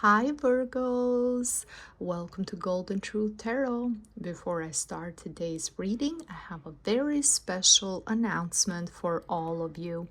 Hi Virgos, welcome to Golden Truth Tarot. Before I start today's reading, I have a very special announcement for all of you.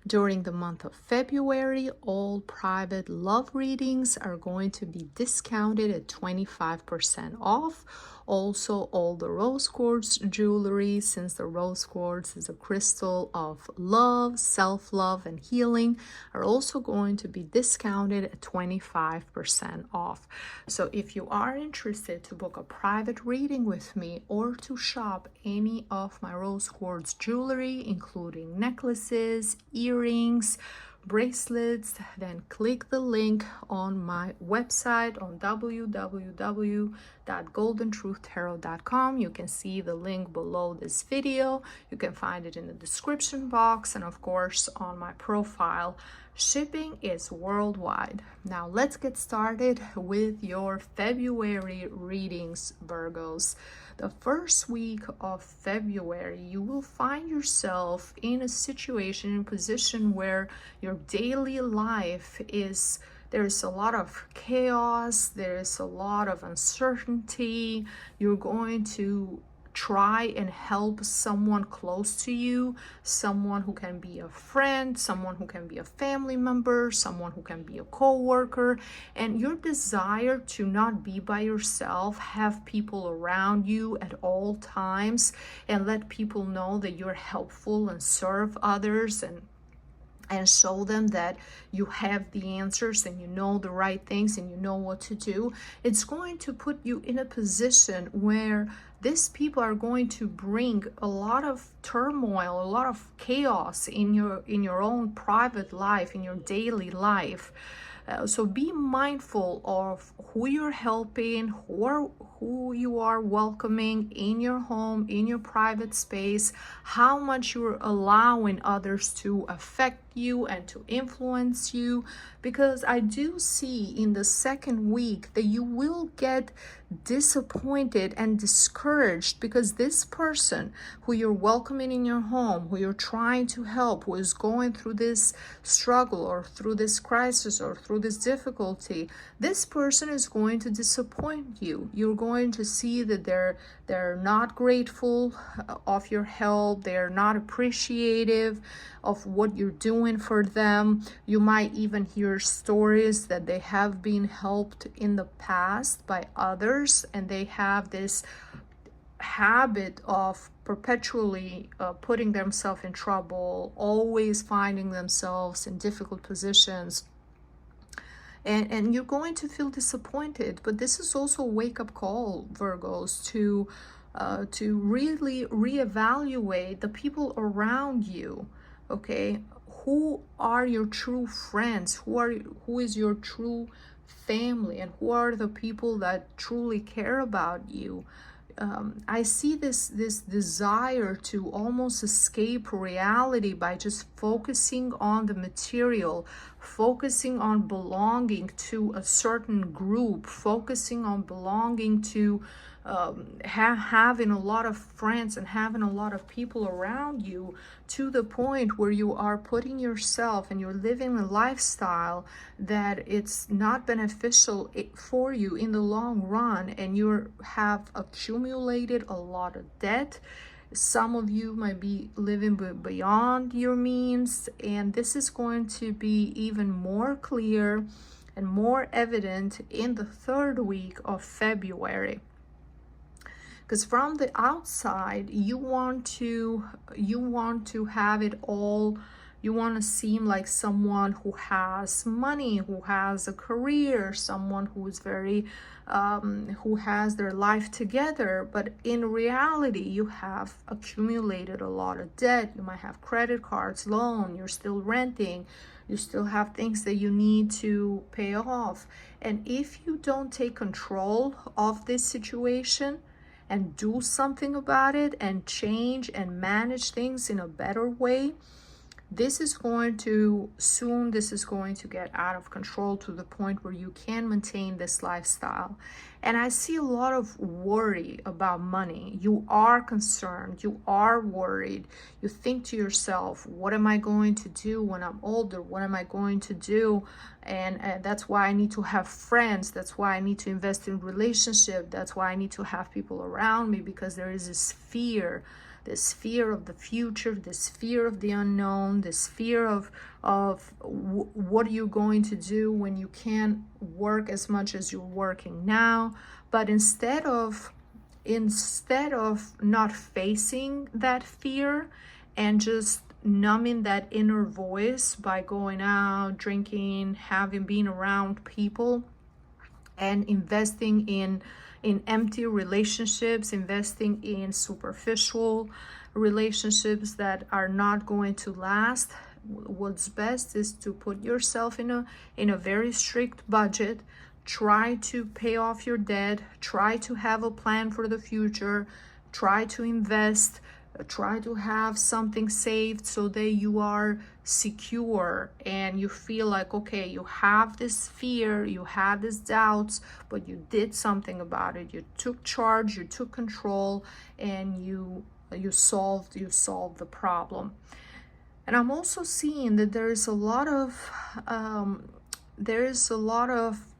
During the month of February, all private love readings are going to be discounted at 25% off. Also, all the rose quartz jewelry, since the rose quartz is a crystal of love, self-love, and healing, are also going to be discounted at 25% off. So if you are interested to book a private reading with me or to shop any of my rose quartz jewelry, including necklaces, earrings, bracelets, then click the link on my website on www.goldentruthtarot.com. You can see the link below this video. You can find it in the description box and of course on my profile. Shipping is worldwide. Now let's get started with your February readings, Virgos. The first week of February, you will find yourself in a situation, in a position where your daily life is, there's a lot of chaos, there's a lot of uncertainty. You're going to try and help someone close to you, someone who can be a friend, someone who can be a family member, someone who can be a co-worker, and your desire to not be by yourself, have people around you at all times, and let people know that you're helpful and serve others and show them that you have the answers and you know the right things and you know what to do. It's going to put you in a position where these people are going to bring a lot of turmoil, a lot of chaos in your own private life, in your daily life. So be mindful of who you're helping, who you are welcoming in your home, in your private space, how much you're allowing others to affect you and to influence you, because I do see in the second week that you will get disappointed and discouraged because this person who you're welcoming in your home, who you're trying to help, who is going through this struggle or through this crisis or through this difficulty, this person is going to disappoint you. You're going to see that they're not grateful of your help, they're not appreciative of what you're doing for them. You might even hear stories that they have been helped in the past by others and they have this habit of perpetually putting themselves in trouble, always finding themselves in difficult positions. And you're going to feel disappointed, but this is also a wake-up call, Virgos, to really reevaluate the people around you. Okay, who are your true friends? Who is your true family, and who are the people that truly care about you? I see this desire to almost escape reality by just focusing on the material, focusing on belonging to a certain group, focusing on belonging to having a lot of friends and having a lot of people around you, to the point where you are putting yourself and you're living a lifestyle that it's not beneficial for you in the long run, and you have accumulated a lot of debt. Some of you might be living beyond your means, and this is going to be even more clear and more evident in the third week of February. Because from the outside, you want to have it all. You want to seem like someone who has money, who has a career, someone who is very who has their life together. But in reality, you have accumulated a lot of debt. You might have credit cards, loan, you're still renting, you still have things that you need to pay off. And if you don't take control of this situation and do something about it and change and manage things in a better way, this is going to get out of control to the point where you can maintain this lifestyle. And I see a lot of worry about money. You are concerned, you are worried. You think to yourself, what am I going to do when I'm older? What am I going to do? And that's why I need to have friends. That's why I need to invest in relationship. That's why I need to have people around me, because there is this fear of the future, this fear of the unknown, this fear of what are you going to do when you can't work as much as you're working now. But instead of not facing that fear and just numbing that inner voice by going out, drinking, being around people, and investing in empty relationships, investing in superficial relationships that are not going to last, what's best is to put yourself in a very strict budget. Try to pay off your debt, try to have a plan for the future, try to invest, try to have something saved so that you are secure and you feel like, okay, you have this fear, you have these doubts, but you did something about it. You took charge, you took control, and you solved the problem. And I'm also seeing that there is a lot of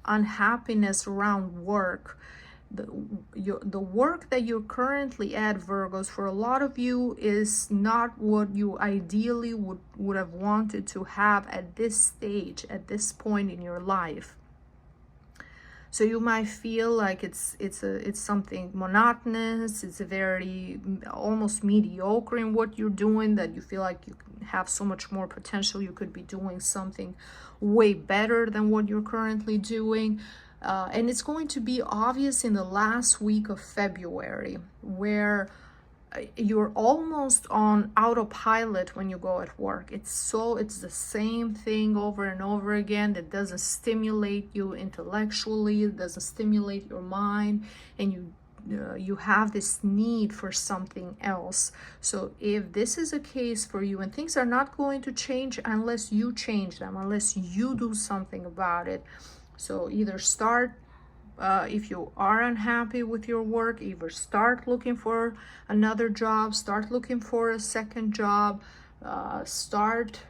unhappiness around work. The work that you're currently at, Virgos, for a lot of you is not what you ideally would have wanted to have at this stage, at this point in your life. So you might feel like it's something monotonous, it's very almost mediocre in what you're doing, that you feel like you have so much more potential, you could be doing something way better than what you're currently doing. And it's going to be obvious in the last week of February, where you're almost on autopilot when you go at work. It's the same thing over and over again that doesn't stimulate you intellectually, it doesn't stimulate your mind, and you have this need for something else. So if this is a case for you, and things are not going to change unless you change them, unless you do something about it. So either start, if you are unhappy with your work, either start looking for another job, start looking for a second job, start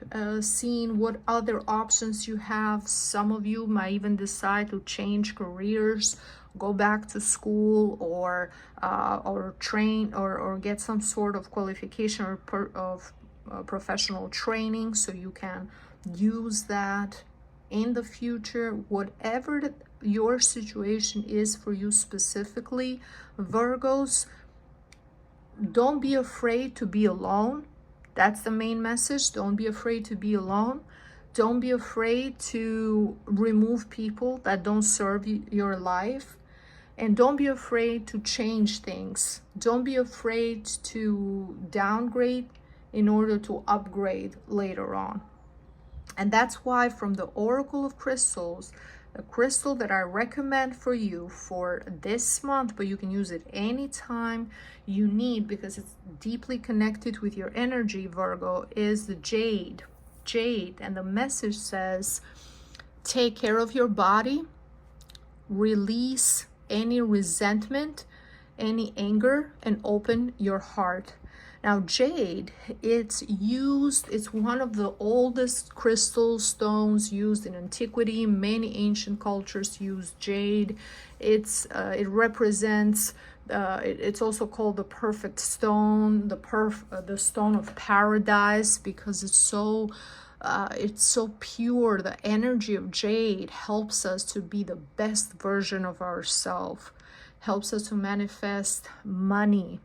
seeing what other options you have. Some of you might even decide to change careers, go back to school, or train, or get some sort of qualification of professional training, so you can use that in the future. Whatever your situation is for you specifically, Virgos, don't be afraid to be alone. That's the main message. Don't be afraid to be alone. Don't be afraid to remove people that don't serve your life. And don't be afraid to change things. Don't be afraid to downgrade in order to upgrade later on. And that's why, from the Oracle of Crystals, a crystal that I recommend for you for this month, but you can use it anytime you need because it's deeply connected with your energy, Virgo, is the jade. And the message says, take care of your body, release any resentment, any anger, and open your heart. Now, jade, it's one of the oldest crystal stones used in antiquity. Many ancient cultures use jade. It represents, it's also called the perfect stone, the stone of paradise, because it's so pure. The energy of jade helps us to be the best version of ourselves, helps us to manifest money,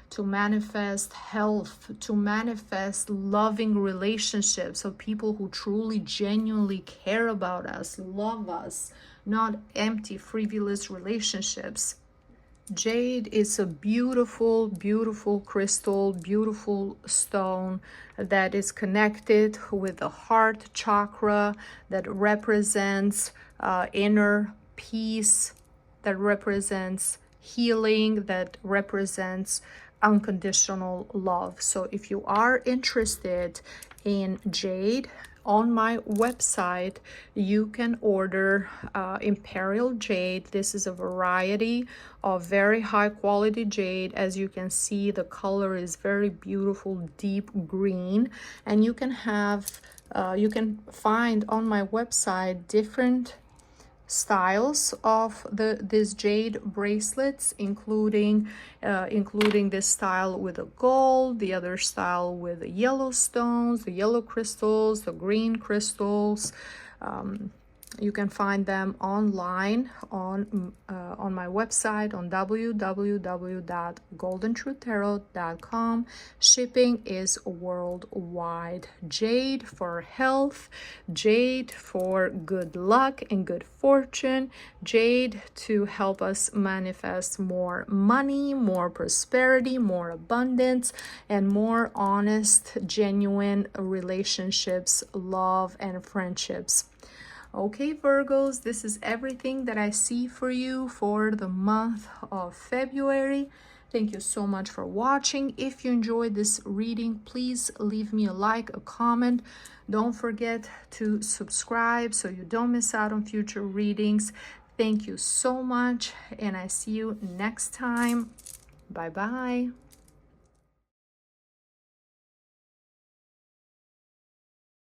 to manifest health, to manifest loving relationships, so people who truly, genuinely care about us, love us, not empty, frivolous relationships. Jade is a beautiful, beautiful crystal, beautiful stone that is connected with the heart chakra, that represents inner peace, that represents healing, that represents unconditional love. So if you are interested in jade. On my website, you can order Imperial Jade. This is a variety of very high quality jade. As you can see, the color is very beautiful, deep green. And you can have, you can find on my website different styles of these jade bracelets, including this style with a gold, the other style with the yellow stones, the yellow crystals, the green crystals. You can find them online on my website on www.goldentruthtarot.com. Shipping is worldwide. Jade for health, jade for good luck and good fortune, jade to help us manifest more money, more prosperity, more abundance, and more honest, genuine relationships, love, and friendships. Okay, Virgos, this is everything that I see for you for the month of February. Thank you so much for watching. If you enjoyed this reading, please leave me a like, a comment. Don't forget to subscribe so you don't miss out on future readings. Thank you so much, and I see you next time. Bye-bye.